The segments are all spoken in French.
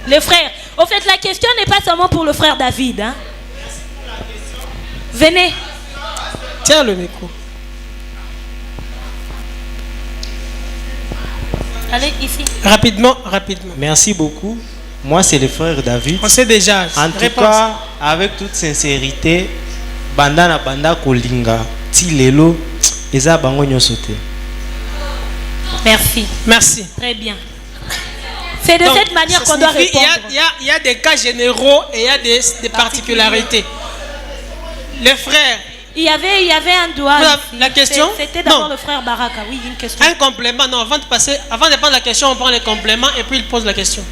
Les frères. Au fait, la question n'est pas seulement pour le frère David. Hein? Venez. Tiens le micro. Allez, ici. Rapidement. Merci beaucoup. Moi, c'est le frère David. On sait déjà. En tout cas, avec toute sincérité, banda kolinga ti lelo eza bango nyoso te. Merci. Très bien. C'est de cette manière qu'on doit répondre. Il y a des cas généraux et il y a des particularités. Les frères. Il y avait un doigt. La question. C'était d'abord le frère Baraka. Oui, une question. Un complément. Non, avant de prendre la question, on prend les compléments et puis il pose la question.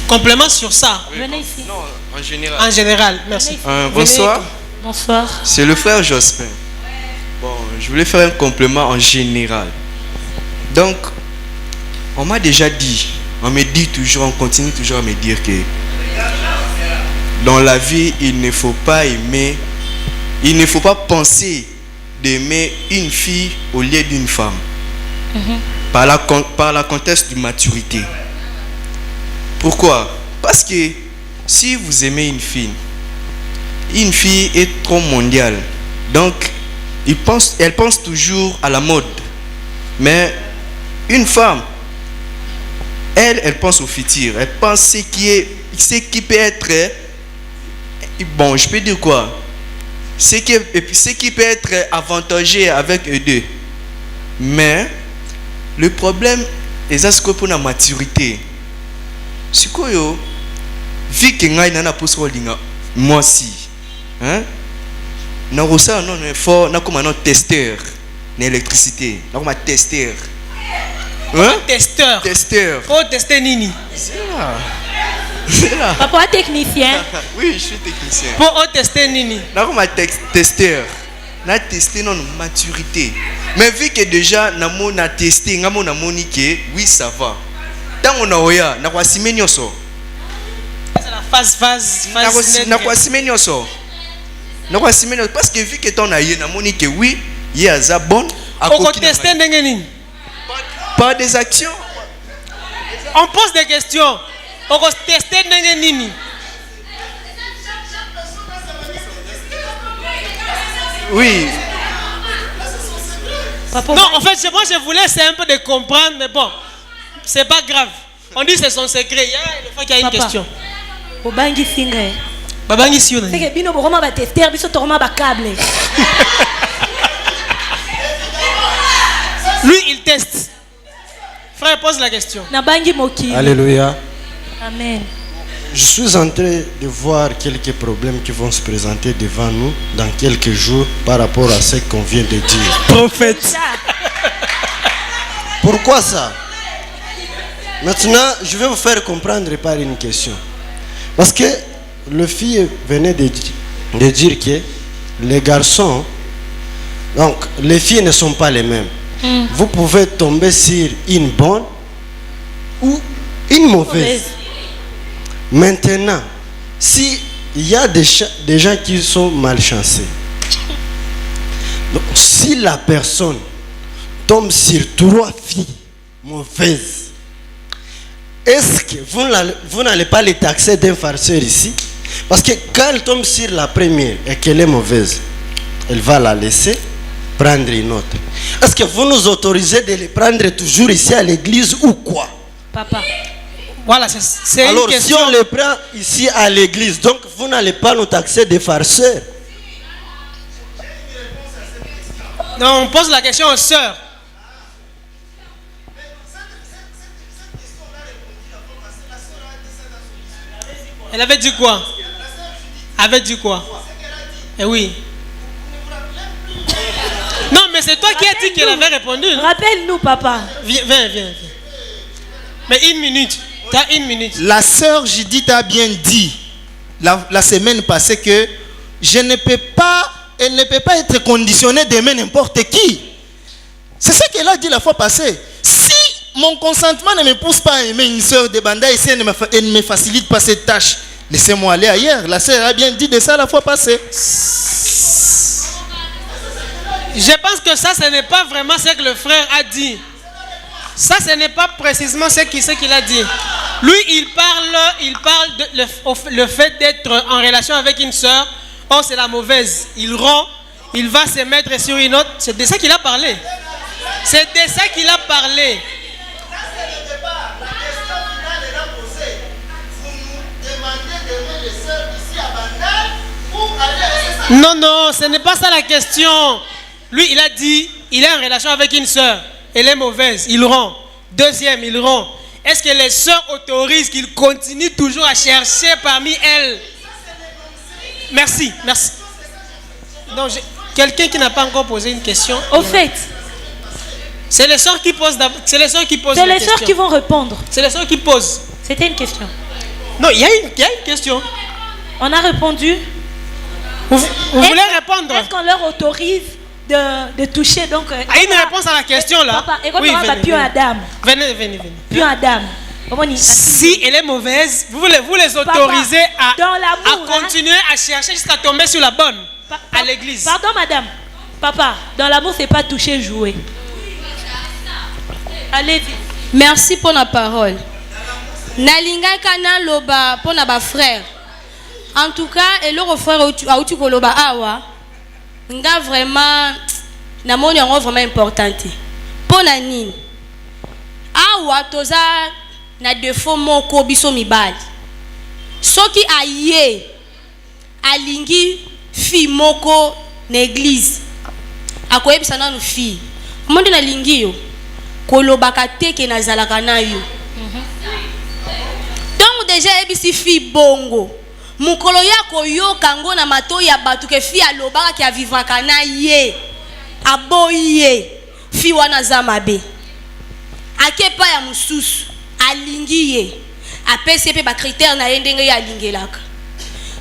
Complément sur ça. Venez ici. Non, en général. En général, merci. Bonsoir. Bonsoir. C'est le frère Jospin. Bon, je voulais faire un complément en général. Donc, on m'a déjà dit, on me dit toujours, on continue toujours à me dire que dans la vie, il ne faut pas aimer, il ne faut pas penser d'aimer une fille au lieu d'une femme. Par la contexte de maturité. Pourquoi? Parce que si vous aimez une fille est trop mondiale. Donc, elle pense toujours à la mode. Mais une femme, elle pense au futur. Elle pense ce qui peut être... Bon, je peux dire quoi? Ce qui peut être avantageux avec eux deux. Mais, le problème, c'est ce que pour la maturité. C'est quoi yo? Vu que ngai nana pousse rolinga moi si hein na rosa non fort na comme un testeur d'électricité na comme un testeur hein testeur faut tester nini c'est là papa technicien. Oui, je suis technicien. Pour tester nini na comme un testeur na tester non maturité. Mais vu que déjà na mo na tester ngamo na monique oui ça va. Dans on a oya na kwa simenyoso la phase na kwa simenyoso parce que vu que ton aïe na monique oui il a za bonne à tester ndenge nini par des actions. On pose des questions. On va tester ndenge nini. Oui. Non, en fait, moi je voulais c'est un peu de comprendre, mais bon, c'est pas grave. On dit c'est son secret. Il y a le fait qu'il y a une question. Obangi finger. Babangi si on. C'est que bino boroma ba tester, biso toroma ba câble. Lui il teste. Frère pose la question. Na bangi moki. Alléluia. Amen. Je suis en train de voir quelques problèmes qui vont se présenter devant nous dans quelques jours par rapport à ce qu'on vient de dire. Prophète. Pourquoi ça? Maintenant, je vais vous faire comprendre par une question. Parce que le fille venait de dire que les garçons, donc les filles ne sont pas les mêmes. Vous pouvez tomber sur une bonne ou une mauvaise. Maintenant, s'il y a des gens qui sont malchancés, donc, si la personne tombe sur 3 filles mauvaises, est-ce que vous n'allez pas les taxer d'un farceur ici? Parce que quand elle tombe sur la première et qu'elle est mauvaise, elle va la laisser prendre une autre. Est-ce que vous nous autorisez de les prendre toujours ici à l'église ou quoi? Papa. Voilà, c'est alors, une question. Si on les prend ici à l'église, donc vous n'allez pas nous taxer des farceurs. Non, on pose la question aux sœurs. Elle avait dit quoi? Avait dit quoi? Eh oui. Non, mais c'est toi qui as dit qu'elle avait répondu. Rappelle-nous, papa. Viens. Mais une minute. Tu as une minute. La sœur Judith a bien dit la semaine passée que elle ne peut pas être conditionnée d'aimer n'importe qui. C'est ce qu'elle a dit la fois passée. Si mon consentement ne me pousse pas à aimer une sœur de Banda ici, elle ne me facilite pas cette tâche, laissez-moi aller ailleurs. La sœur a bien dit de ça la fois passée. Je pense que ça, ce n'est pas vraiment ce que le frère a dit. Ça, ce n'est pas précisément ce qu'il a dit. Lui, il parle de le fait d'être en relation avec une sœur. Oh, c'est la mauvaise. Il rompt, il va se mettre sur une autre. C'est de ça qu'il a parlé. C'est de ça qu'il a parlé. Non, non, ce n'est pas ça la question. Lui, il a dit, il est en relation avec une sœur. Elle est mauvaise, il rompt. Deuxième, il rompt. Est-ce que les sœurs autorisent qu'il continue toujours à chercher parmi elles? Merci, merci. Donc, quelqu'un qui n'a pas encore posé une question. Au fait, c'est les sœurs qui posent. C'est les sœurs qui posent. c'est les sœurs qui vont répondre. C'est les sœurs qui posent. C'était une question. Non, il y a une question. On a répondu. Vous voulez répondre? Est-ce qu'on leur autorise de toucher donc a une réponse à la question là. Papa, et quand oui, on va plus Adam. Venez. Plus Adam. Si elle est mauvaise, vous les autorisez à continuer à chercher jusqu'à tomber sur la bonne à l'église. Pardon, madame. Papa, dans l'amour, c'est pas toucher, jouer. Allez-y. Merci pour la parole. Nalinga kana loba pour na ba frère. En tout cas, et le frère a outu koloba awa. Nga vraiment na moni yango vraiment importante. Pour na nini? Awa toza na défaut moko biso mibali. Soki aye alingi fi moko na église. Akoyebisa nanu fi. Monde na lingi yo kolobaka teke na zalaka na yo. Donc déjà ebisi fi bongo. Mukolo ya koyoka ngo na mato ya batu ke fi alobaka ki avivaka na ye. Aboye fi wana za mabe. Akepa ya mususu alingi ye. Apesi pe ba critère na ye ndenge ya lingelaka.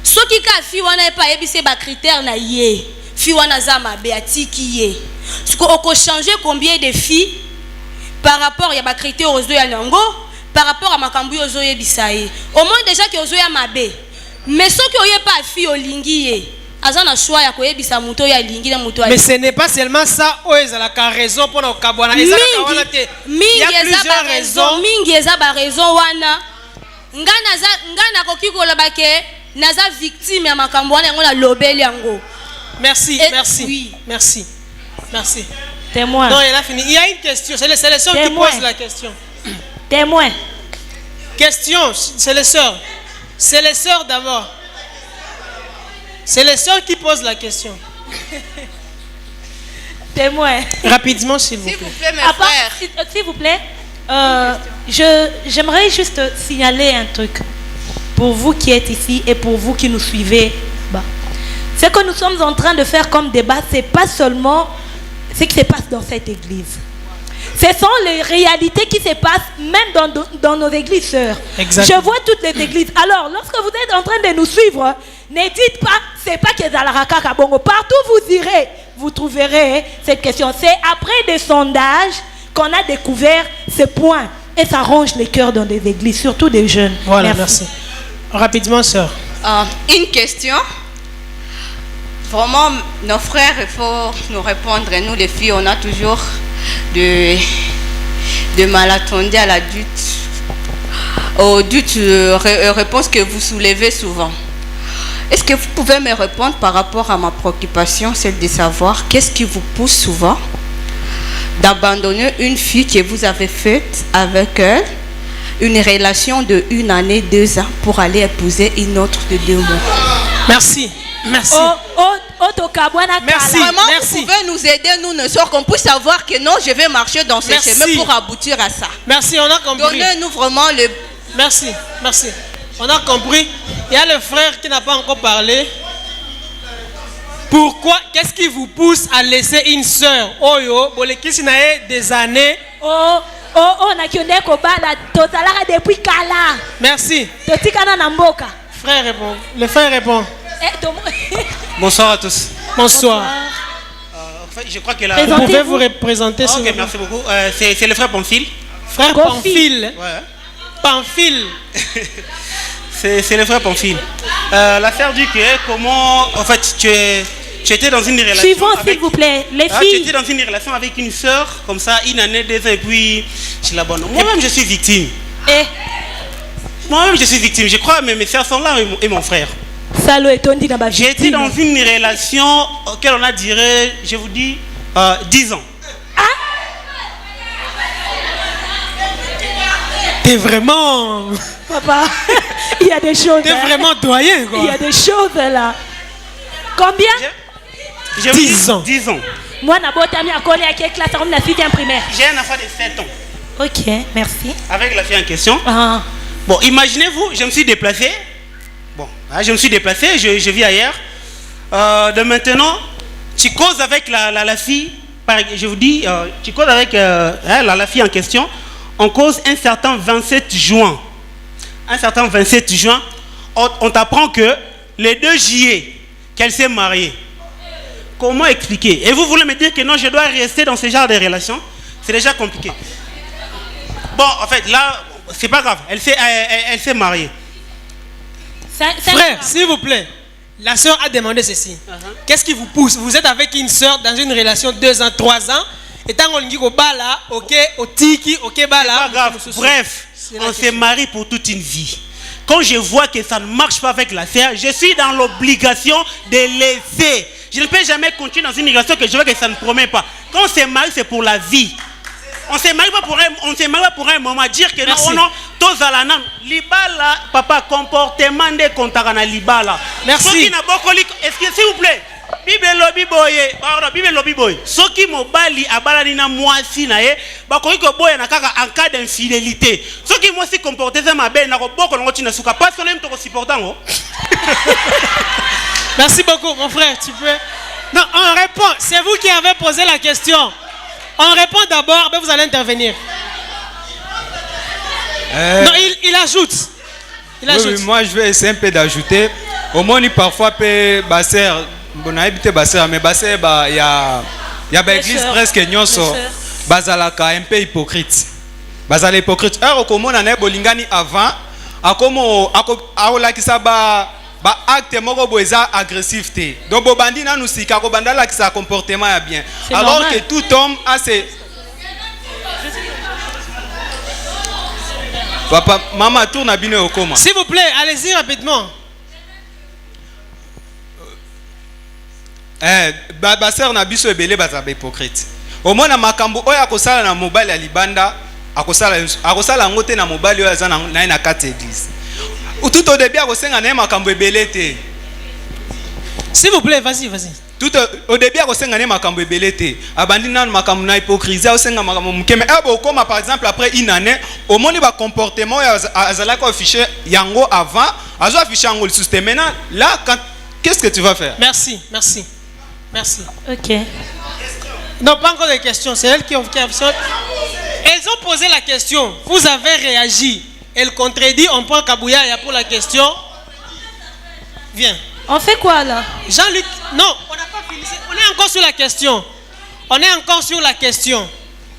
Soki ka fi wana pa ebisi ba critère na ye. Fi wana za mabe atiki ye. Siko oko changer combien de filles par rapport à ma critère aux ya nango, par rapport à ma kambu aux oye bisaye. Au moins déjà que aux ya mabe. Mais ce qui oye pas fi olingi azana choix ya koyebisa muto ya lingi na muto. Mais ce n'est pas seulement ça oeza la raison pour nos kabwana. Il y a plusieurs raisons. Mingi eza ba raison wana. Ngana koki kolobake naza victime ya makambo wana ngo na lobeli yango. Merci, et merci. Oui. Merci. Merci. Témoin. Non, il a fini. Il y a une question. C'est les sœurs qui posent la question. Témoin. Question, c'est les sœurs. C'est les sœurs d'abord. C'est les sœurs qui posent la question. Témoin. Rapidement, s'il vous plaît. S'il vous plaît, mes frères. S'il vous plaît, j'aimerais juste signaler un truc. Pour vous qui êtes ici et pour vous qui nous suivez. Ce que nous sommes en train de faire comme débat, c'est pas seulement ce qui se passe dans cette église. Ce sont les réalités qui se passent même dans nos églises sœurs. Exactement. Je vois toutes les églises. Alors, lorsque vous êtes en train de nous suivre, ne dites pas, c'est pas que Zalaraka Kabongo. Partout où vous irez, vous trouverez cette question. C'est après des sondages qu'on a découvert ce point. Et ça ronge les cœurs dans des églises, surtout des jeunes. Voilà, merci. Rapidement, sœur. Une question. Vraiment, nos frères, il faut nous répondre. Et nous, les filles, on a toujours de malentendus à la réponse que vous soulevez souvent. Est-ce que vous pouvez me répondre par rapport à ma préoccupation, celle de savoir qu'est-ce qui vous pousse souvent d'abandonner une fille que vous avez faite avec elle, une relation de 1 année, 2 ans, pour aller épouser une autre de 2 mois? Merci. Merci. Merci. Vraiment, merci. Vous pouvez nous aider, nous, ne sommes qu'on puisse savoir que non, je vais marcher dans ce chemin pour aboutir à ça. Merci, on a compris. Donnez-nous vraiment le... Merci, merci. On a compris. Il y a le frère qui n'a pas encore parlé. Pourquoi? Qu'est-ce qui vous pousse à laisser une sœur? Oyo, bolekisi nae des années. Depuis Kala. Merci. Frère répond. Le frère répond. Bonsoir à tous. Bonsoir. En fait, je crois que là... Vous pouvez vous représenter. Ok, merci beaucoup. C'est le frère Pamphile. Frère Pamphile. Ouais. Pamphile. C'est le frère Pamphile. L'affaire dit que comment... En fait, tu étais dans une relation... Suivons, s'il vous plaît. Les filles... Tu étais dans une relation avec une sœur, comme ça, 1 année, 2 ans, et puis c'est la bonne. Moi-même, je suis victime. Eh, Moi-même, je suis victime. Je crois que mes frères sont là et mon frère. Salo et Tondi n'a pas J'ai été dans une relation auquel on a duré, je vous dis, 10 ans. T'es vraiment... Papa, il y a des choses. T'es vraiment doyen, quoi. Il y a des choses là. Combien? Je vous 10 ans. 10 ans. Moi, je suis à coller à quelle classe? On a fille en primaire. J'ai un enfant de 7 ans. Ok, merci. Avec la fille en question. Ah. Bon, imaginez-vous, je me suis déplacé. Bon, je me suis déplacé, je vis ailleurs. De maintenant, tu causes avec la fille, je vous dis, tu causes avec la fille en question. On cause un certain 27 juin. Un certain 27 juin, on t'apprend que les 2 juillet, qu'elle s'est mariée. Comment expliquer? Et vous voulez me dire que non, je dois rester dans ce genre de relation? C'est déjà compliqué. Bon, en fait, là, c'est pas grave. Elle s'est mariée. Frère, s'il vous plaît, la soeur a demandé ceci. Qu'est-ce qui vous pousse? Vous êtes avec une soeur dans une relation 2 ans, 3 ans. Et tant qu'on dit au bala, ok, au tiki, ok, bala. Pas grave. Bref, on se marie pour toute une vie. Quand je vois que ça ne marche pas avec la sœur, je suis dans l'obligation de laisser. Je ne peux jamais continuer dans une relation que je vois que ça ne promet pas. Quand on se marie, c'est pour la vie. On ne se marie pas pour un moment. Dire que merci. non, tous à la nam. Libala, papa, comportement de kontakana libala. Merci. Est-ce que s'il vous plaît? Bible lobby boy. Soki mobali abalani na mwasi na ye, bakoki ko boya na kaka en cas d'infidélité. Soki mwasi comporter ça mabe na ko boko ngo tina suka parce qu'on aime to supportant ngo. Merci beaucoup mon frère, tu peux. Non, on répond, c'est vous qui avez posé la question. On répond d'abord, mais vous allez intervenir. Non, il ajoute. Oui, moi je vais essayer un peu d'ajouter. Au moins, parfois, basser, bon, habité basser, mais basser, il y a l'église presque nyonso, bazalaka un peu hypocrite. Bazala hypocrite. Alors, comme on a bolingani avant, aolakisa ba acte moko boeza agressivité. Donc, bobandi na nous si kako bandala ki sa comportement ya bien. Alors normal. Que tout homme a ses Papa, maman tourne à bino okoma. S'il vous plaît, allez-y rapidement. Basser na biso ebele bazaba hypocrite. Au moins na makambo oyo akosala na mobali ya libanda, akosala ngote na mobali oyo aza na kati église. Tout au début akosenga na makambo ebele te. S'il vous plaît, vas-y. Tout au début akosenga na makambo ebele te. Abandi na makambo na hypocrisie, akosenga makambo mukeme. Comme par exemple après une année, au moins ba comportement azala ko afficher yango avant, azo afficher yango le système. Maintenant là qu'est-ce que tu vas faire? Merci. Ok. Non, pas encore de questions, c'est elles qui ont elles ont posé la question. Vous avez réagi. Elle contredit, on prend Kabouya pour la question. Viens. On fait quoi là? Jean-Luc, non, on n'a pas fini. On est encore sur la question.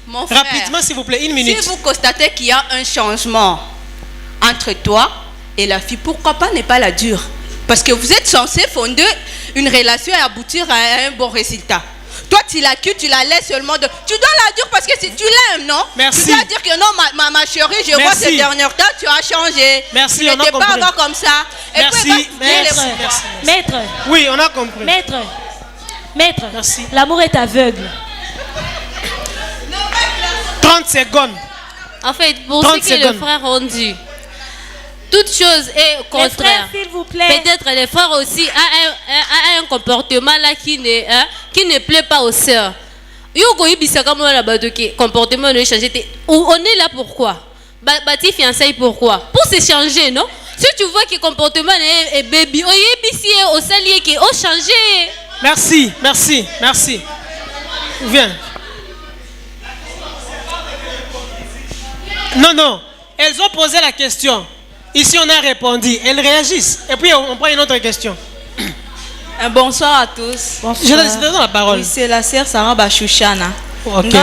Mon frère, rapidement s'il vous plaît, 1 minute. Si vous constatez qu'il y a un changement entre toi et la fille, pourquoi pas ne pas la dure? Parce que vous êtes censé fonder une relation et aboutir à un bon résultat. Toi, tu la quittes, tu la laisses seulement de... Tu dois la dire parce que si tu l'aimes, non? Merci. Tu dois dire que non, ma chérie, je vois ces derniers temps, tu as changé. Merci, tu n'étais pas encore comme ça. Et merci, Maître. Oui, on a compris. Maître. Merci. L'amour est aveugle. 30 secondes. En fait, pour ce que les frères ont dit, toute chose est contraire. S'il vous plaît. Peut-être les frères aussi ont un comportement là qui ne plaît pas aux sœurs. Comportement ne changer. On est là pourquoi? Bâti fiançailles pourquoi? Pour se changer, non? Si tu vois que le comportement est baby, au salier qui ont changé. Merci. Viens. Non. Elles ont posé la question. Ici, on a répondu. Elles réagissent. Et puis, on prend une autre question. Bonsoir à tous. Bonsoir. Je donne la parole. Oui, c'est la sœur Sarah Bachouchana. Ok.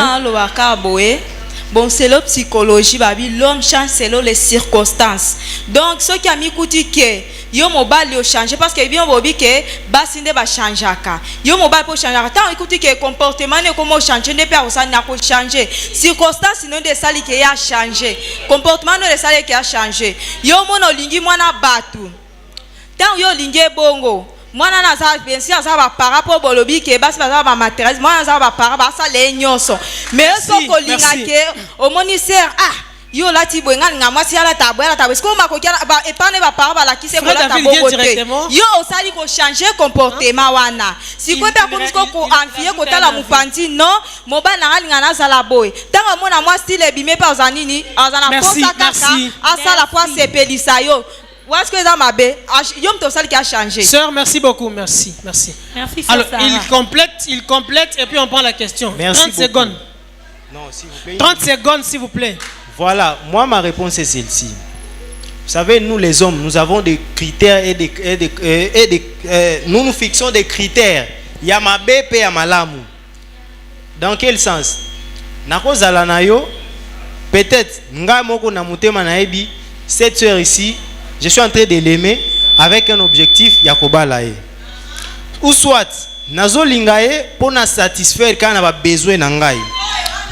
bon selon psychologie babi l'homme change selon les circonstances. Donc ce qui a mis kuti que yo mobile yo changer parce que bien bobi que basinde ba changeaka. Yo mobile pour changer. Tant écoute que comportement ne comment changer ne pas ça n'a pas changer. Circonstances non de sali qui a changé. Comportement non de sali qui a changé. Yo mono lingi mwana batu. Tant yo lingi bongo. Mwana na za bien sûr ça va par rapport bolobi ke basi ba ba matériel mwana za ba par ba ça les nyonso mais so ko linga ke au moniteur ah yo la ti boenga nga mwasi ala tabwela tabwe ko ma ko ba epane ba par ba la ki se ko la tabwo yo osali ko changer comportement wana si ko pe ko ko envier ko tala mupanzi non moba na linga na sala boy tanga mona mwasi style bime pa ozanini azana posa kaka asala kwa sepelisa yo. Sœur, merci beaucoup, merci. Merci. Alors, il complète et puis on prend la question. Merci 30 secondes. Non, s'il vous plaît. 30 secondes, s'il vous plaît. Voilà, moi ma réponse est celle-ci. Vous savez, nous les hommes, nous avons des critères nous fixons des critères. Yamabe pe yamalamu. Dans quel sens? Nakozala na yo, peut-être nga moko na mutema na ebi, cette sœur ici, je suis en train de l'aimer avec un objectif Yakoba lae. Ou soit nazo lingaye pour na satisfaire quand on a besoin nangai.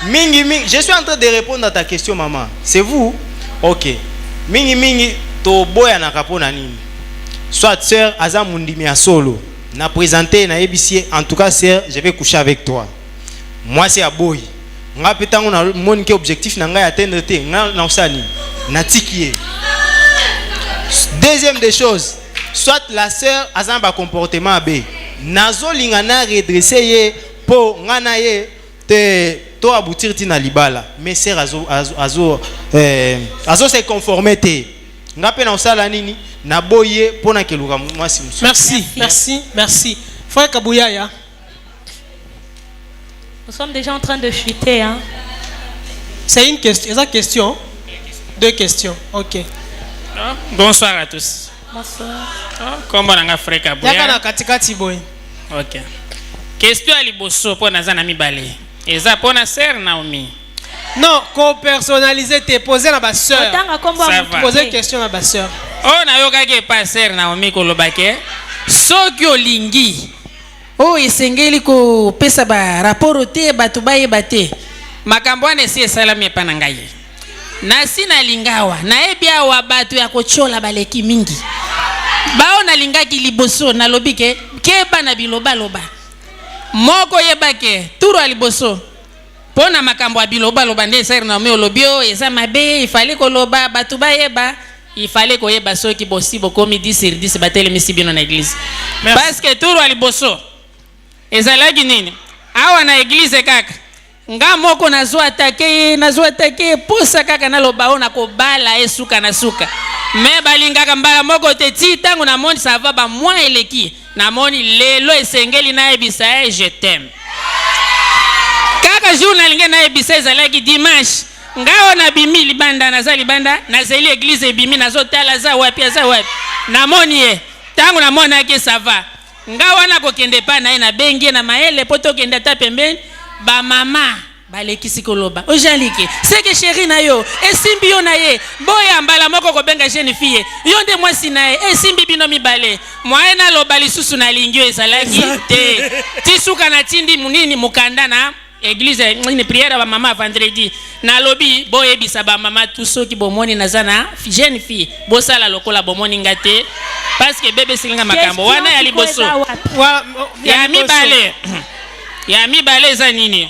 Mingi mingi, je suis en train de répondre à ta question maman. C'est vous? OK. Mingi mingi to boya na kapona nini. Soit sœur aza mundimi ya solo. Na présenté na ebisi en tout cas sœur, je vais coucher avec toi. Moi c'est à boy. Nga petango na moni ke objectif nangai atteindre te. Nga na usani. Na tikié. Deuxième des choses, soit la sœur a un comportement B. Nazo lingana redresser ye po ngana ye te to aboutir tina libala. Mais sœur azo se conformer te. Ngape na usala nini na boye pona keluka mwasi musu. Merci. Frère Kabouyaya. Nous sommes déjà en train de chuter hein. C'est une question, c'est une question. Deux questions. OK. Bonsoir à tous. Bonsoir. Comment on a fait Kaboya? Yaka na katikati boy. OK. Question à liboso pour nazana mibale. Eza pour na sœur Naomi. Non, qu'on personnaliser te poser la basse sœur. Poser une question à la basse sœur. Oh na yoka ke pas sœur Naomi ko lobake. Soki olingi. Oh esengeli ko pesa ba rapport te batu baye bate. Makambo ane si salami pana ngai. Nasi na lingawa na ebia wa batu ya kochola baleki mingi bao na lingaki liboso na lobike keba na biloba loba moko yebake turu aliboso pona makambo ya biloba loba nde ser na me olobio eza mabe ifale ko loba batu ba yeba ifale ko yeba soki bosi bokomi 10 sur 10 batele misibino na église parce que turu aliboso ezalaki nini awa na église kaka nga moko nazo atake posa kaka na loba ona ko bala esuka na suka me balingaka mbala moko te ti tango na moni ça va ba moi eleki na moni lelo esengeli na ebisa je t'aime kaka jour na linga na ebisa ezalaki dimanche nga ona bimi libanda na za libanda na zeli église ebimi nazo tala za wapi na moni e tango na mona ke ça va nga wana ko kende pa na ina bengi na maele poto kende ta pembeni ba mama balekisi koloba ojalike seke chéri na yo esimbi yo na ye boya mbala moko ko benga jeune fille yo nde mwasi na ye esimbi bino mibale mwae na loba lisusu na lingio ezalaki te tisuka na tindi munini mukanda na église ni prière ba mama vendredi na lobi boye bisa ba mama tusoki bomoni nazana jeune fille bosala lokola bomoni ngate parce que bébé silinga makambo wana ya liboso ya mibale za nini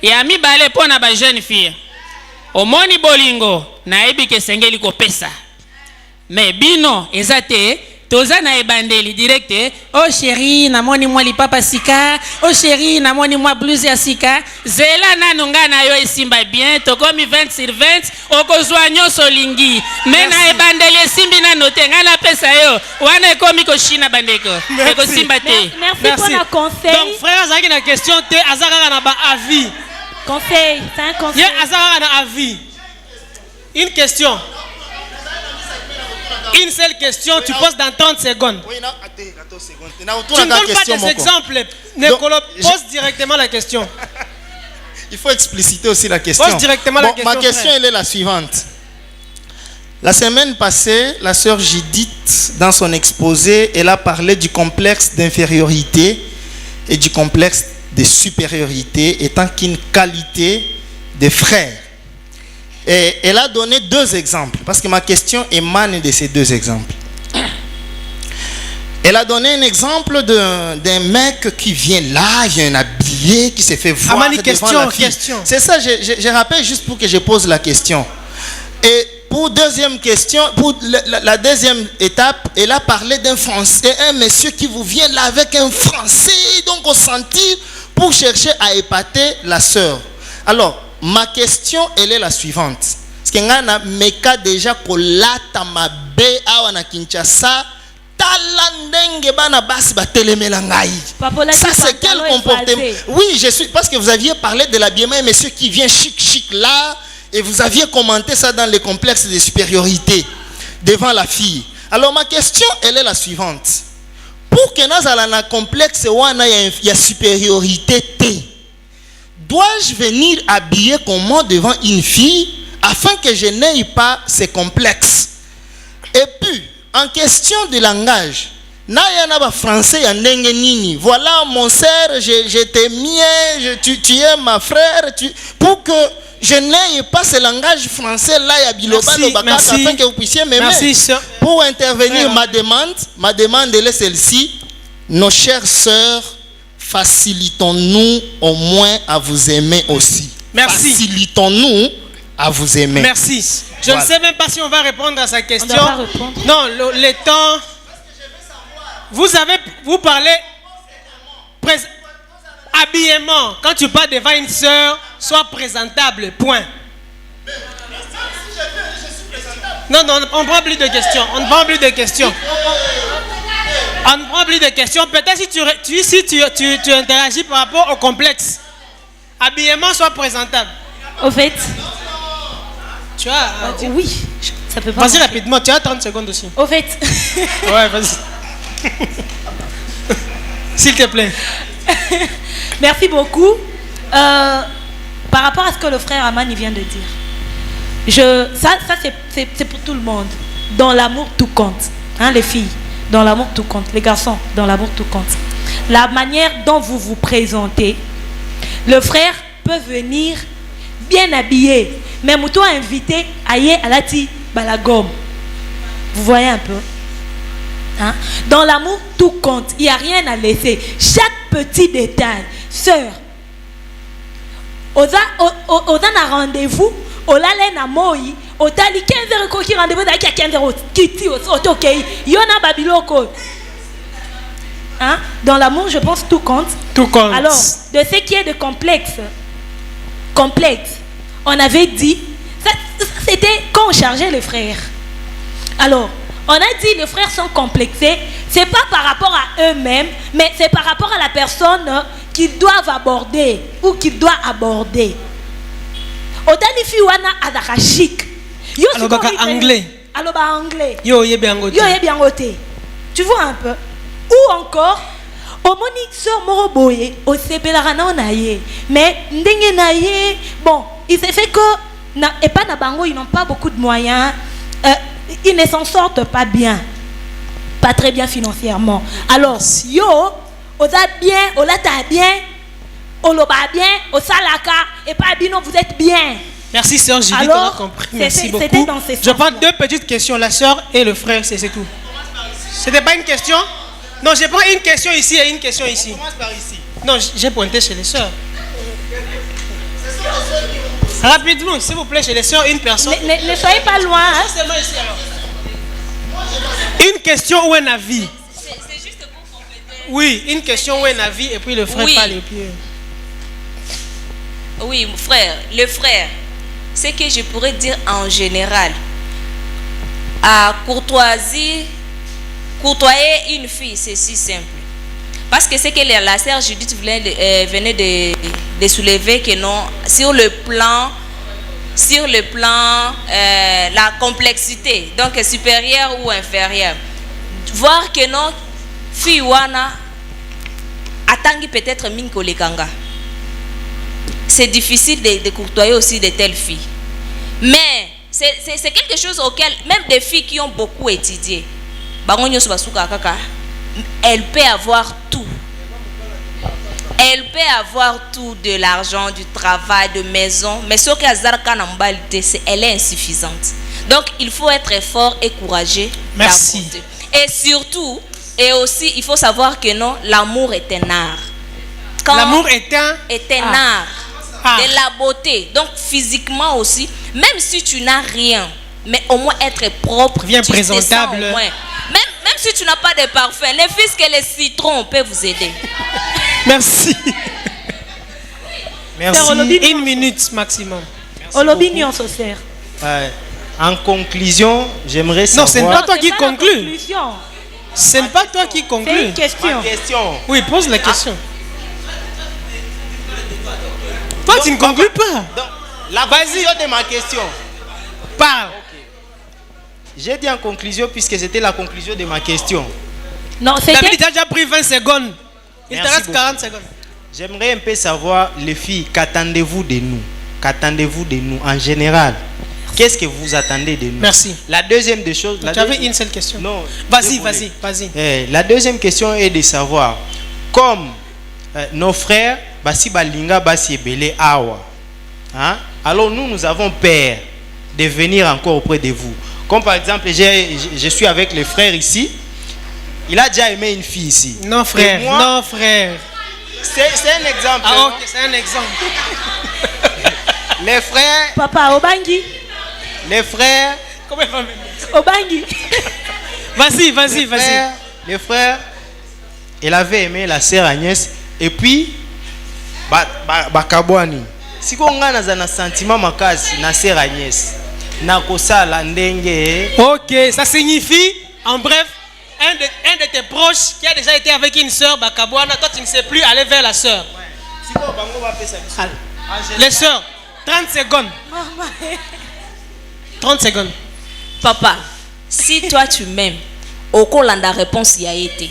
ya mibale pona ba jeune fille omoni bolingo na ebike sengeli ko pesa mais bino ezate toza na ebandeli direct oh chérie na moni mwa lipapa sika oh chérie na moni mwa blouse ya sika zela nanu nga na yo esimba bien tokomi 20 sur 20 okozwa nyoso lingi mais na ebandeli esimbi na note nga na pesa yo wana ekomi ko shina bandeko ekosimba te merci pour la conseil. Donc frère azaki na question te azaka na ba avis. Conseil, c'est un conseil. Yeah, azaka na avis. Une question. Une seule question, tu poses dans 30 secondes. Oui, non, attends secondes. Tu ne donnes pas des exemples. Nekolo pose directement la question. il faut expliciter aussi la question. Pose directement la question, Ma question, frère. elle est la suivante. La semaine passée, la sœur Judith, dans son exposé, elle a parlé du complexe d'infériorité et du complexe de supériorité étant qu'une qualité des frères. Et elle a donné 2 exemples, parce que ma question émane de ces 2 exemples. Elle a donné un exemple d'un mec qui vient là, vient habillé, qui s'est fait voir devant la fille. C'est ça, je rappelle juste pour que je pose la question. Et pour deuxième question, pour la deuxième étape, elle a parlé d'un Français, un monsieur qui vous vient là avec un Français, donc au sentir, pour chercher à épater la sœur. Alors, ma question, elle est la suivante. Parce que ngana meka déjà kolata mabe awa na Kinshasa, talandenge bana basi ba telemela ngai. Ça c'est quel comportement? Oui, je suis parce que vous aviez parlé de l'habillement, un monsieur qui vient chic là, et vous aviez commenté ça dans les complexes de supériorité devant la fille. Alors ma question, elle est la suivante. Pour que nous ayons un complexe wana ya supériorité T, dois-je venir habiller comment devant une fille afin que je n'aie pas ces complexes? Et puis, en question de langage, français voilà mon sœur, je t'aime, tu es ma frère, pour que je n'ai pas ce langage français là afin que vous puissiez m'aimer. Pour intervenir, ma demande est celle-ci. Nos chères sœurs, facilitons-nous au moins à vous aimer aussi. Merci. Facilitons-nous à vous aimer. Merci. Je ne sais même pas si on va répondre à sa question. On doit pas répondre. Non, le temps. Vous parlez habillement. Quand tu parles devant une sœur, sois présentable. Point. Non, on ne prend plus de questions. On ne prend plus de questions. On ne prend plus de questions. Peut-être si tu interagis par rapport au complexe. Habillement, sois présentable. Au fait. Tu as. Oui. Ça peut pas. Vas-y rapidement, tu as 30 secondes aussi. Au fait. Ouais, vas-y. S'il te plaît. Merci beaucoup. Par rapport à ce que le frère Amani vient de dire, ça c'est pour tout le monde. Dans l'amour, tout compte. Hein, les filles, dans l'amour, tout compte. Les garçons, dans l'amour, tout compte. La manière dont vous vous présentez, le frère peut venir bien habillé, mais Moutou a invité Aïe Alati Balagom. Vous voyez un peu? Hein? Dans l'amour, tout compte. Il n'y a rien à laisser. Chaque petit détail. Sœur, Oza na rendez-vous, Olale na moi, Otali 15h koki rendez-vous d'aki à 15h kiti otokei, Yona Babiloko. Hein? Dans l'amour, je pense tout compte. Tout compte. Alors, de ce qui est de complexe, on avait dit, ça c'était quand on chargeait les frères. Alors, on a dit les frères sont complexés, c'est pas par rapport à eux-mêmes, mais c'est par rapport à la personne qu'ils doivent aborder ou qu'ils doivent aborder. Otani fiwana adaka chic. Yo alors anglais. Alors anglais. Yo yebiangote. Yo yebiangote. Tu vois un peu. Ou encore omoni sœur moroboye au sebelarana naye. Mais ndenge naye, bon, il s'est fait que et pas na bango, ils n'ont pas beaucoup de moyens. Ils ne s'en sortent pas bien. Pas très bien financièrement. Alors, yo, oza bien, olata bien, oloba bien, osalaka, et pas bino, vous êtes bien. Merci, sœur Judith, on a compris. Merci beaucoup. Dans ces je prends 2 petites questions, la sœur et le frère, c'est tout. C'était pas une question? Non, je prends une question ici et une question ici. Commence par ici. Non, j'ai pointé chez les sœurs. Rapidement, s'il vous plaît, chez les sœurs, une personne. Ne soyez pas loin. Hein? Seulement ici, alors. Une question ou un avis? C'est juste pour compléter. Oui, une question ou un avis, et puis le frère parle. Et puis... Oui, frère, le frère, ce que je pourrais dire en général, à courtoiser une fille, c'est si simple. Parce que c'est que la sœur Judith venait de soulever que non, sur le plan la complexité, donc supérieure ou inférieure, voir que non, fille wana atangi peut-être minko lekanga. c'est difficile de courtoyer aussi de telles filles. Mais c'est quelque chose auquel même des filles qui ont beaucoup étudié, elle peut avoir tout. Elle peut avoir tout, de l'argent, du travail, de maison, mais ce elle est insuffisante. Donc il faut être fort et courageux. Merci. Et surtout, et aussi, il faut savoir que non, l'amour est un art. L'amour est un art. De la beauté. Donc physiquement aussi, même si tu n'as rien, mais au moins être propre, bien tu présentable. Te sens au moins. Même si tu n'as pas de parfum, les fils que les citrons peuvent vous aider. Merci. Merci. Une minute maximum. Olobinion Sosser. En conclusion, j'aimerais savoir... Non, ce n'est pas toi qui conclus. Ce n'est pas toi qui conclus. C'est une question. Ma question. Oui, pose la question. Toi, tu ne conclus pas. La conclusion de ma question. Parle. J'ai dit en conclusion puisque c'était la conclusion de ma question. Non, c'est David, tu as déjà pris 20 secondes. Il te Merci reste 40 secondes. J'aimerais un peu savoir, les filles, qu'attendez-vous de nous? Qu'attendez-vous de nous en général? Qu'est-ce que vous attendez de nous? Merci. La deuxième des choses... Tu avais une seule question. Non. Vas-y. La deuxième question est de savoir, comme nos frères, basi balinga basi ebele awa, hein? Alors nous avons peur de venir encore auprès de vous. Comme par exemple, je suis avec les frères ici. Il a déjà aimé une fille ici. Non frère, non frère. C'est un exemple. Ah ok, c'est un exemple. Les frères... Papa, Obangi. Les frères... Comment il va me... Obangi. Vas-y. Les frères, il avait aimé la sœur Agnès. Et puis, Bakabwani. Si on a un sentiment makasi na sœur Agnès, na kosala ndenge. Ok, ça signifie, en bref, un de tes proches qui a déjà été avec une sœur Bakabwana, toi tu ne sais plus aller vers la sœur. Les sœurs, 30 secondes. 30 secondes. Papa, si toi tu m'aimes, au la réponse y a été.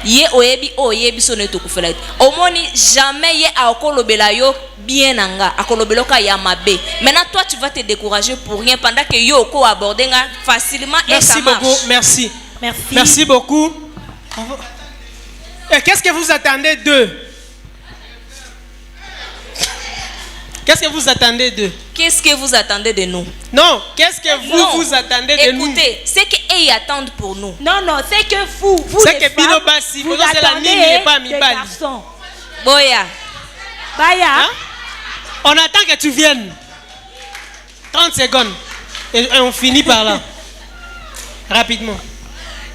Ye oyebi oyebi sonne to kufela. Omoni jamais ye akolobela yo bien nanga, akolobelo ka ya mabe. Maintenant toi tu vas te décourager pour rien pendant que yo ko aborder nga facilement et ça marche. Merci beaucoup, merci. Merci beaucoup. Et qu'est-ce que vous attendez d'eux? Qu'est-ce que vous attendez d'eux? Qu'est-ce que vous attendez de nous? Non, qu'est-ce que vous attendez de nous? Écoutez, c'est qu'ils attendent pour nous. Non, c'est que vous c'est les que femmes, vous attendez des garçons. Boya. Baya. Hein? On attend que tu viennes. 30 secondes. Et on finit par là. Rapidement.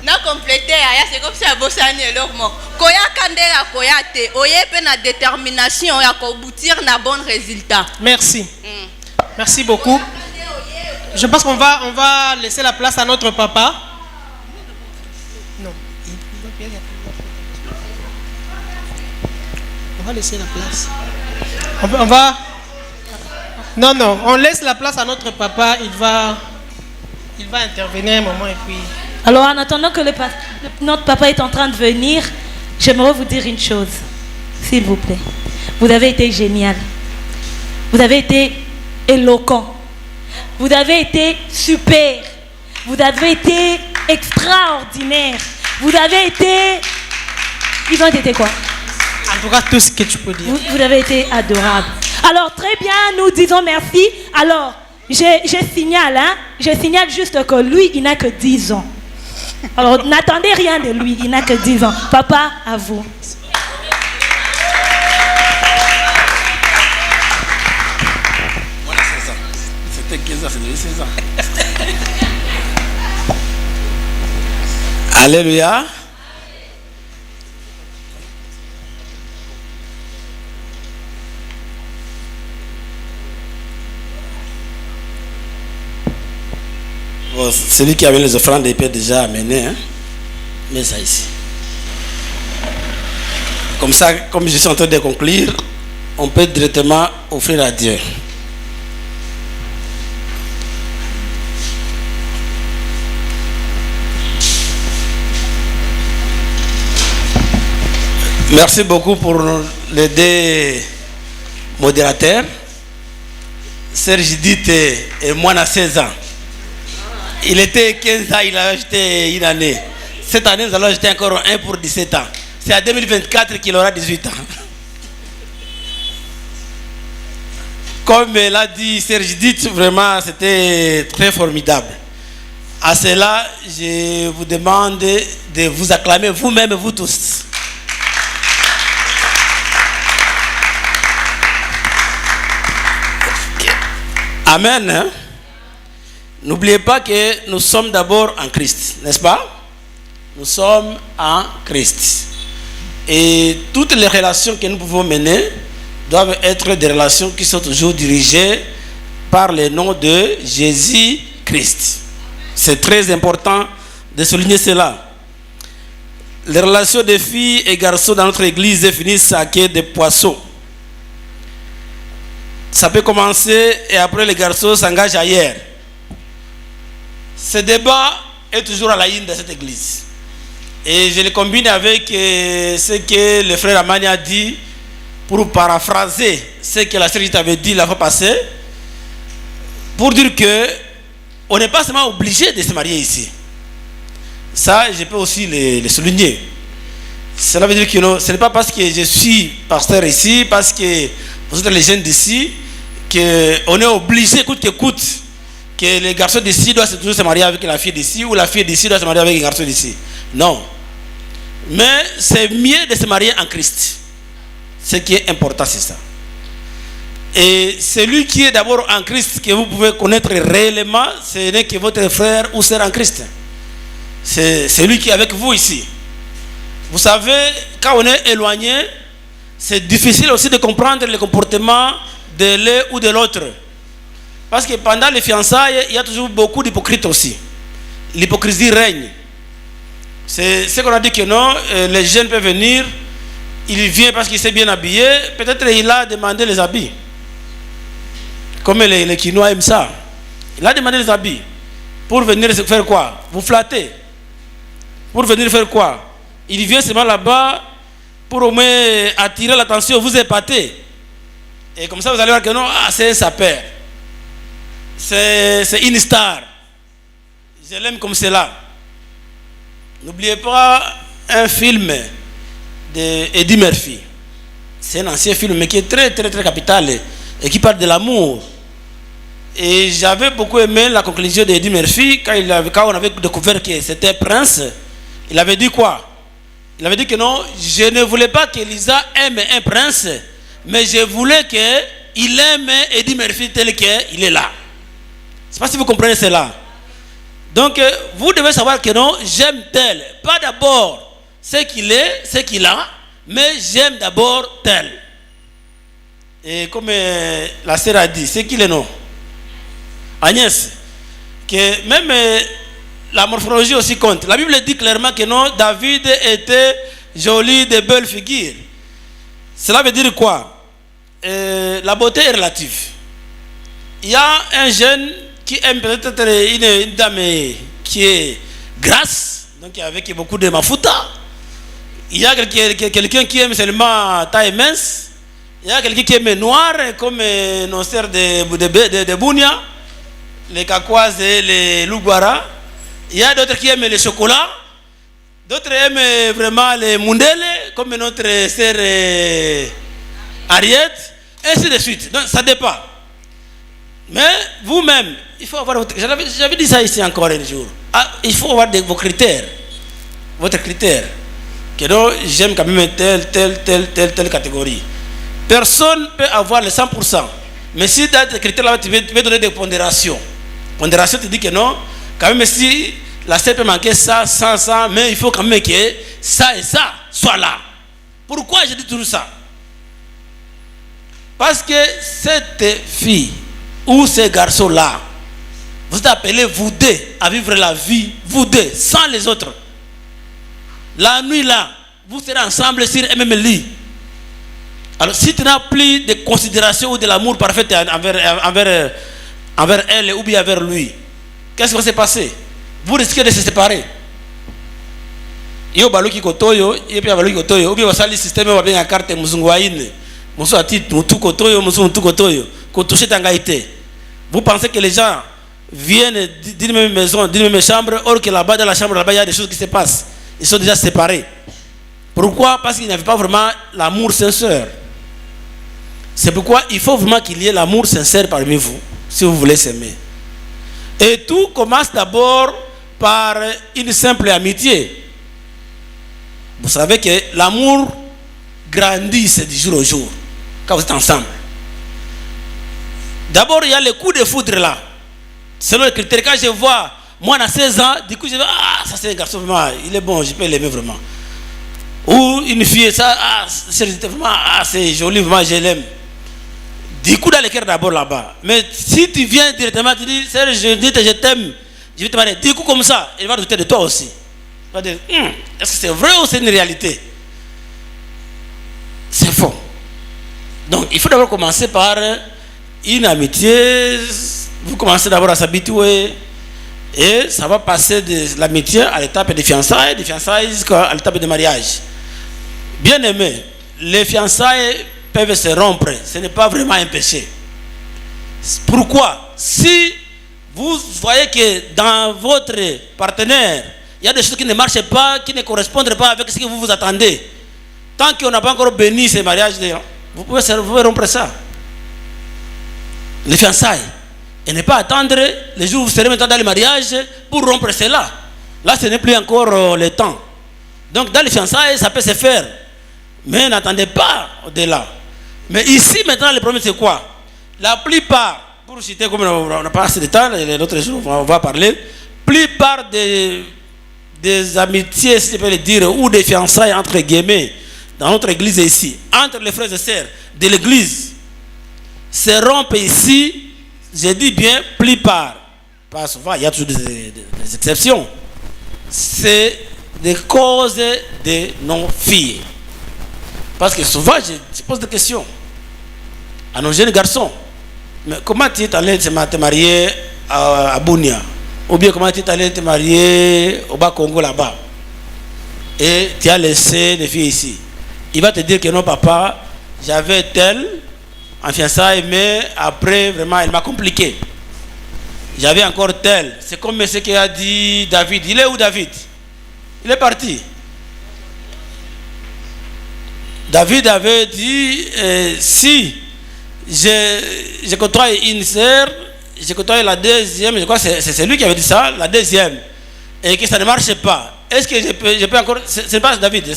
Na compléter c'est comme ça bosani elormo koya kandela koya te oye pe na détermination ya ko aboutir na bon résultat. Merci. Merci beaucoup. Je pense qu'on va laisser la place à notre papa. Non. On va laisser la place. On va. Non, on laisse la place à notre papa. Il va intervenir un moment et puis. Alors, en attendant que notre papa est en train de venir, j'aimerais vous dire une chose, s'il vous plaît. Vous avez été génial. Vous avez été éloquent. Vous avez été super. Vous avez été extraordinaire. Vous avez été... Ils ont été quoi? En tout cas, tout ce que tu peux dire. Vous avez été adorable. Alors, très bien, nous disons merci. Alors, je signale juste que lui, il n'a que 10 ans. Alors, n'attendez rien de lui, il n'a que 10 ans. Papa, à vous. C'était 15 ans, c'était 16 ans. Alléluia. Bon, celui qui avait les offrandes, il peut déjà amener. Hein? Mets ça ici. Comme ça, comme je suis en train de conclure, on peut directement offrir à Dieu. Merci beaucoup pour l'aider modérateur. Sœur Judith et moi, à 16 ans. Il était 15 ans, il a ajouté une année. Cette année, nous allons ajouter encore un pour 17 ans. C'est à 2024 qu'il aura 18 ans. Comme l'a dit Sœur Judith, vraiment, c'était très formidable. À cela, je vous demande de vous acclamer vous-même, vous tous. Amen. Hein? N'oubliez pas que nous sommes d'abord en Christ, n'est-ce pas? Nous sommes en Christ. Et toutes les relations que nous pouvons mener doivent être des relations qui sont toujours dirigées par le nom de Jésus-Christ. C'est très important de souligner cela. Les relations de filles et garçons dans notre église finissent à quai de poissons. Ça peut commencer et après les garçons s'engagent ailleurs. Ce débat est toujours à la ligne de cette église. Et je le combine avec ce que le frère Amani a dit pour paraphraser ce que la sœur avait dit la fois passée. Pour dire que on n'est pas seulement obligé de se marier ici. Ça, je peux aussi le souligner. Cela veut dire que non, ce n'est pas parce que je suis pasteur ici, parce que vous êtes les jeunes d'ici, qu'on est obligé, coûte que coûte, que les garçons d'ici doivent toujours se marier avec la fille d'ici, ou la fille d'ici doit se marier avec les garçons d'ici. Non. Mais c'est mieux de se marier en Christ. Ce qui est important, c'est ça. Et celui qui est d'abord en Christ, que vous pouvez connaître réellement, ce n'est que votre frère ou sœur en Christ. C'est celui qui est avec vous ici. Vous savez, quand on est éloigné, c'est difficile aussi de comprendre le comportement de l'un ou de l'autre. Parce que pendant les fiançailles, il y a toujours beaucoup d'hypocrites aussi. L'hypocrisie règne. C'est ce qu'on a dit que non, les jeunes peuvent venir, il vient parce qu'il s'est bien habillé, peut-être il a demandé les habits. Comme les Quinois aiment ça. Il a demandé les habits. Pour venir faire quoi? Vous flatter. Pour venir faire quoi? Il vient seulement là-bas pour au moins attirer l'attention, vous épater. Et comme ça, vous allez voir que non, c'est un sapeur. C'est une star. Je l'aime comme cela. N'oubliez pas un film d'Eddie Murphy. C'est un ancien film, mais qui est très, très, très capital et qui parle de l'amour. Et j'avais beaucoup aimé la conclusion d'Eddie Murphy quand on avait découvert que c'était Prince. Il avait dit quoi? Il avait dit que non, je ne voulais pas que Lisa aime un prince, mais je voulais qu'il aime Eddie Murphy tel qu'il est là. Je ne sais pas si vous comprenez cela. Donc, vous devez savoir que non, j'aime tel. Pas d'abord ce qu'il est, ce qu'il a, mais j'aime d'abord tel. Et comme la sœur a dit, c'est qu'il est non. Agnès, que même la morphologie aussi compte. La Bible dit clairement que non, David était joli, de belles figures. Cela veut dire quoi? La beauté est relative. Il y a un jeune qui aime peut-être une dame qui est grasse, donc avec beaucoup de mafuta. Il y a quelqu'un qui aime seulement taille mince. Il y a quelqu'un qui aime noir, comme nos sœurs de Bounia, les Kakouas et les Lougouara. Il y a d'autres qui aiment le chocolat. D'autres aiment vraiment les Mundele, comme notre sœur Ariette, ainsi de suite. Donc ça dépend. Mais vous-même, il faut avoir votre... J'avais dit ça ici encore un jour. Il faut avoir vos critères. Votre critère. Que donc j'aime quand même telle catégorie. Personne ne peut avoir le 100%. Mais si tu as des critères là, tu veux donner des pondérations. Pondération, tu dis que non. Quand même, si la sœur peut manquer ça, mais il faut quand même que ça et ça soient là. Pourquoi je dis toujours ça? Parce que cette fille ou ces garçons-là, vous êtes appelés vous deux à vivre la vie, vous deux, sans les autres. La nuit là, vous serez ensemble sur un même lit. Alors si tu n'as plus de considération ou de l'amour parfait envers elle ou bien envers lui, qu'est-ce qui va se passer? Vous risquez de se séparer. Yo baluki kotoyo, et puis baluki kotoyo, ou bien vous allez le système va bien carte muzunguaine. Vous pensez que les gens viennent d'une même maison, d'une même chambre, or que là-bas, dans la chambre, là-bas, il y a des choses qui se passent. Ils sont déjà séparés. Pourquoi? Parce qu'ils n'avaient pas vraiment l'amour sincère. C'est pourquoi il faut vraiment qu'il y ait l'amour sincère parmi vous, si vous voulez s'aimer. Et tout commence d'abord par une simple amitié. Vous savez que l'amour grandit du jour au jour, quand vous êtes ensemble. D'abord, il y a le coup de foudre là. Selon les critères, quand je vois, moi, à 16 ans, du coup, je dis, ah, ça c'est un garçon, vraiment, il est bon, je peux l'aimer vraiment. Ou une fille, ça, ah, c'est joli, vraiment, je l'aime. Du coup, dans le cœur d'abord là-bas. Mais si tu viens directement, tu dis, Serge, je t'aime, je vais te marier. Du coup, comme ça, il va douter de toi aussi. Il va dire, est-ce que c'est vrai ou c'est une réalité? C'est faux. Donc, il faut d'abord commencer par une amitié. Vous commencez d'abord à s'habituer. Et ça va passer de l'amitié à l'étape des fiançailles jusqu'à l'étape du mariage. Bien aimé, les fiançailles peuvent se rompre. Ce n'est pas vraiment un péché. Pourquoi? Si vous voyez que dans votre partenaire, il y a des choses qui ne marchent pas, qui ne correspondent pas avec ce que vous vous attendez, tant qu'on n'a pas encore béni ces mariages, vous pouvez rompre ça. Les fiançailles. Et ne pas attendre les jours où vous serez maintenant dans le mariage pour rompre cela. Là, ce n'est plus encore le temps. Donc, dans les fiançailles, ça peut se faire. Mais n'attendez pas au-delà. Mais ici, maintenant, le problème, c'est quoi? La plupart, pour citer, comme on n'a pas assez de temps, l'autre jour, on va parler, plupart des amitiés, si je peux le dire, ou des fiançailles, entre guillemets, dans notre église ici, entre les frères et sœurs de l'église, se rompent ici. Je dis bien plupart, pas souvent, il y a toujours des exceptions. C'est des causes de nos filles. Parce que souvent, je pose des questions à nos jeunes garçons. Mais comment tu es allé te marier à Bunia? Ou bien comment tu es allé te marier au Bas-Congo là-bas? Et tu as laissé des filles ici. Il va te dire que non, papa, j'avais tel en fiançailles, mais après, vraiment, elle m'a compliqué. J'avais encore tel. C'est comme ce qu'a dit David. Il est où, David? Il est parti. David avait dit, si je côtoie une sœur, je côtoie la deuxième, je crois que c'est lui qui avait dit ça, la deuxième, et que ça ne marche pas. Est-ce que je peux encore... C'est pas David.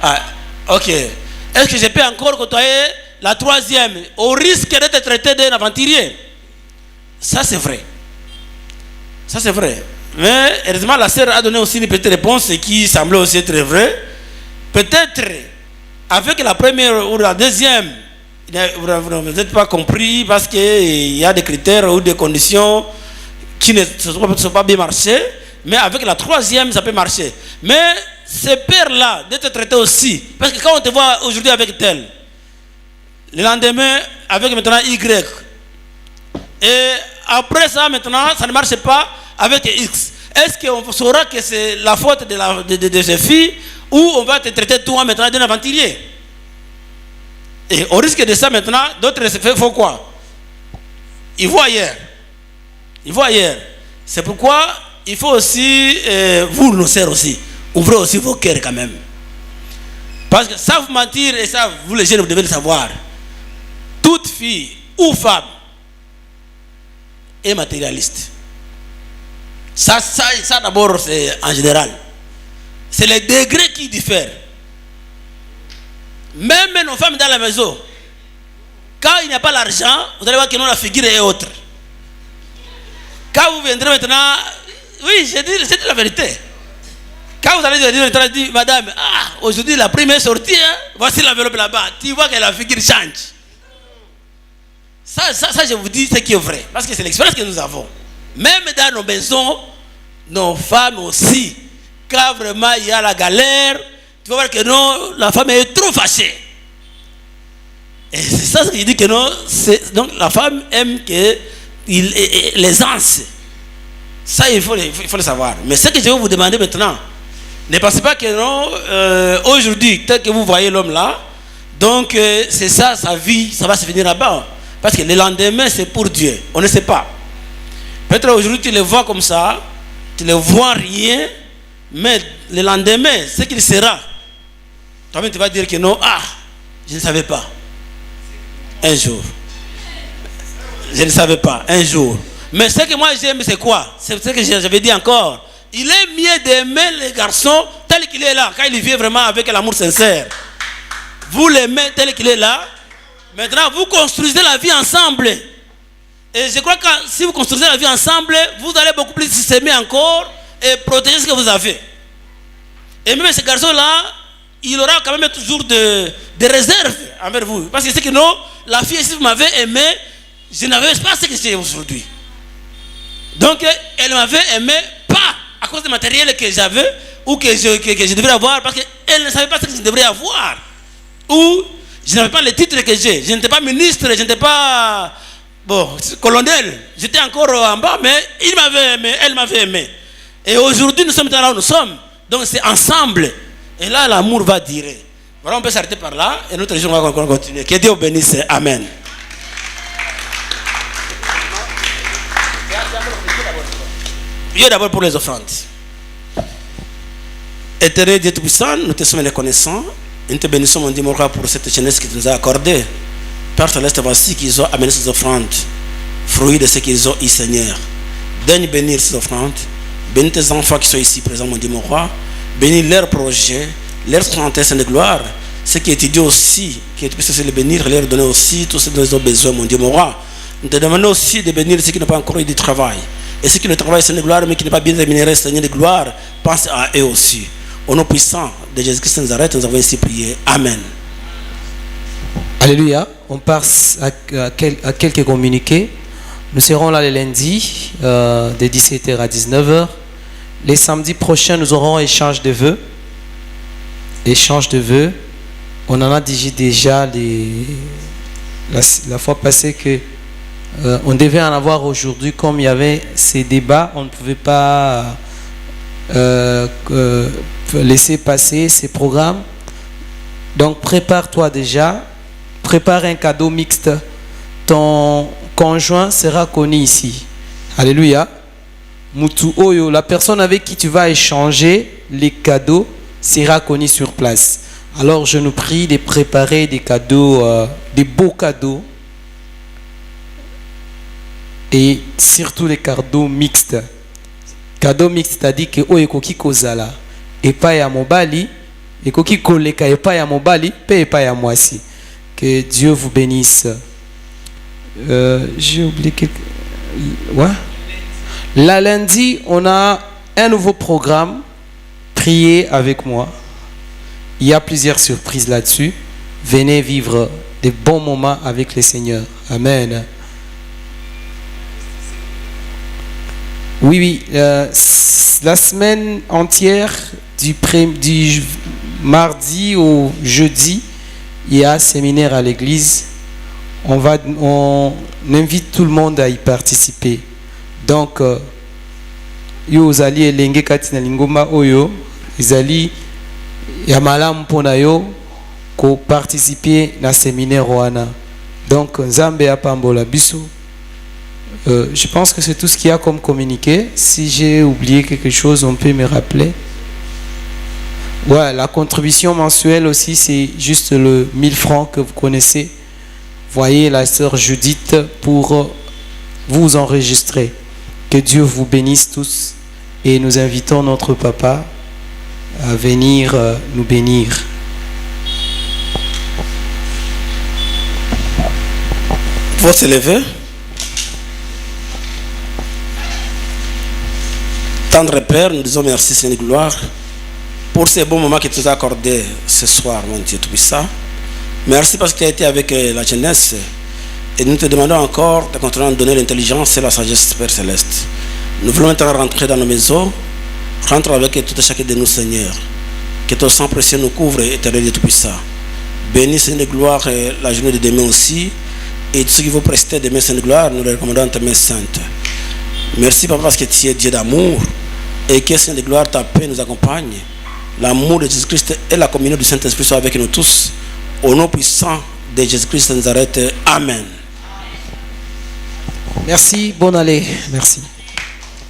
Ah, ok. Est-ce que je peux encore côtoyer la troisième, au risque d'être traité d'un aventurier? Ça, c'est vrai. Ça, c'est vrai. Mais, heureusement, la sœur a donné aussi une petite réponse qui semblait aussi être vraie. Peut-être, avec la première ou la deuxième, vous n'êtes pas compris parce qu'il y a des critères ou des conditions qui ne sont pas bien marchées. Mais avec la troisième, ça peut marcher. Mais ces pères-là, d'être traités aussi. Parce que quand on te voit aujourd'hui avec tel, le lendemain, avec maintenant Y. Et après ça, maintenant, ça ne marche pas avec X. Est-ce qu'on saura que c'est la faute de ces filles ou on va te traiter toi maintenant d'un aventurier? Et au risque de ça maintenant, d'autres font quoi? Ils vont ailleurs. Ils vont ailleurs. C'est pourquoi il faut aussi, vous nos sœurs aussi, ouvrez aussi vos cœurs quand même. Parce que savent mentir et ça, vous les jeunes, vous devez le savoir. Toute fille ou femme est matérialiste. Ça d'abord, c'est en général. C'est les degrés qui diffèrent. Même nos femmes dans la maison, quand il n'y a pas l'argent, vous allez voir que nous, la figure est autre. Quand vous viendrez maintenant, oui, j'ai dit la vérité. Quand vous allez dire, madame, aujourd'hui la première sortie, hein, voici l'enveloppe là-bas, tu vois que la figure change. Ça, je vous dis ce qui est vrai. Parce que c'est l'expérience que nous avons. Même dans nos maisons, nos femmes aussi, quand vraiment il y a la galère, tu vas voir que non, la femme est trop fâchée. Et c'est ça ce qui dit que non, donc la femme aime que l'aisance. Ça, il faut le savoir. Mais ce que je vais vous demander maintenant, ne pensez pas que non, aujourd'hui, tel que vous voyez l'homme là, Donc, c'est ça, sa vie, ça va se finir là-bas. Parce que le lendemain, c'est pour Dieu. On ne sait pas. Peut-être aujourd'hui, tu le vois comme ça, tu ne vois rien, mais le lendemain, ce qu'il sera, toi-même, tu vas dire que non, je ne savais pas. Un jour. Je ne savais pas, un jour. Mais ce que moi j'aime, c'est quoi? C'est ce que j'avais dit encore. Il est mieux d'aimer les garçons tel qu'il est là, quand il vient vraiment avec l'amour sincère. Vous l'aimez tel qu'il est là. Maintenant, vous construisez la vie ensemble. Et je crois que si vous construisez la vie ensemble, vous allez beaucoup plus s'aimer encore et protéger ce que vous avez. Et même ce garçon-là, il aura quand même toujours des réserves envers vous. Parce que c'est que non, la fille, si vous m'avez aimé, je n'avais pas ce que j'ai aujourd'hui. Donc, elle m'avait aimé pas à cause du matériel que j'avais ou que je devrais avoir, parce qu'elle ne savait pas ce que je devrais avoir. Ou je n'avais pas les titres que j'ai. Je n'étais pas ministre, je n'étais pas colonel. J'étais encore en bas, mais il m'avait aimé, elle m'avait aimé. Et aujourd'hui, nous sommes là où nous sommes. Donc, c'est ensemble. Et là, l'amour va durer. Voilà, on peut s'arrêter par là et notre jour va continuer. Que Dieu vous bénisse. Amen. Dieu d'abord pour les offrandes. Éternel Dieu Tout-Puissant, nous te sommes reconnaissants. Nous te bénissons, mon Dieu, pour cette jeunesse que tu nous as accordée. Père Céleste, voici qu'ils ont amené ces offrandes, fruits de ce qu'ils ont eu, Seigneur. Daigne bénir ces offrandes. Bénis tes enfants qui sont ici présents, mon Dieu, mon roi. Bénis leurs projets, leurs santé, Saint de gloire. Ceux qui étudient aussi, que tu puisses les bénir, leur donner aussi tout ce dont ils ont besoin, mon Dieu, mon roi. Nous te demandons aussi de bénir ceux qui n'ont pas encore eu du travail. Et ceux qui ne travaillent, Seigneur de gloire, mais qui n'ont pas bien rémunéré, Seigneur de gloire, pense à eux aussi. Au nom puissant de Jésus-Christ de Nazareth, nous avons ainsi prié. Amen. Alléluia. On passe à quelques communiqués. Nous serons là le lundi de 17h à 19h. Les samedis prochains, nous aurons échange de vœux. Échange de vœux. On en a dit déjà la fois passée que on devait en avoir aujourd'hui. Comme il y avait ces débats, on ne pouvait pas laisser passer ces programmes. Donc prépare-toi déjà. Prépare un cadeau mixte. Ton conjoint sera connu ici. Alléluia. Mutu Oyo, la personne avec qui tu vas échanger les cadeaux sera connue sur place. Alors je nous prie de préparer des cadeaux, des beaux cadeaux. Et surtout les cadeaux mixtes. Cadeau mixte, c'est-à-dire que Oyo koki kozala et pas ya mobali, et koki koleka et pas ya mobali, et pas ya moisi. Que Dieu vous bénisse. J'ai oublié quelque... Ouais. La lundi, on a un nouveau programme. Priez avec moi. Il y a plusieurs surprises là-dessus. Venez vivre des bons moments avec le Seigneur. Amen. Oui, la semaine entière, du mardi au jeudi, il y a un séminaire à l'église. On invite tout le monde à y participer. Donc, yo ozali elenge kati na lingomba oyo ezali ya malamu mpona yo ko participer na séminaire wana. Donc, Nzambe apambola biso. Je pense que c'est tout ce qu'il y a comme communiqué. Si j'ai oublié quelque chose, on peut me rappeler. Ouais, la contribution mensuelle aussi, c'est juste le 1000 francs que vous connaissez. Voyez la sœur Judith pour vous enregistrer. Que Dieu vous bénisse tous. Et nous invitons notre papa à venir nous bénir. Vous se lever. Tendre Père, nous disons merci Seigneur de gloire pour ces bons moments que tu nous as accordés ce soir, mon Dieu Tout-Puissant. Merci parce que tu as été avec la jeunesse et nous te demandons encore de continuer à nous donner l'intelligence et la sagesse, Père Céleste. Nous voulons maintenant rentrer dans nos maisons, rentre avec tout et chacun de nous, Seigneur. Que ton sang précieux nous couvre, Éternel Dieu Tout-Puissant. Bénis, Seigneur de gloire, la journée de demain aussi. Et tout ce qui vous prester demain, Seigneur de gloire, nous le recommandons en ta main sainte. Merci, Papa, parce que tu es Dieu d'amour. Et que, Seigneur de gloire, ta paix nous accompagne. L'amour de Jésus-Christ et la communion du Saint-Esprit soient avec nous tous. Au nom puissant de Jésus-Christ de Nazareth. Amen. Merci, bonne année. Merci.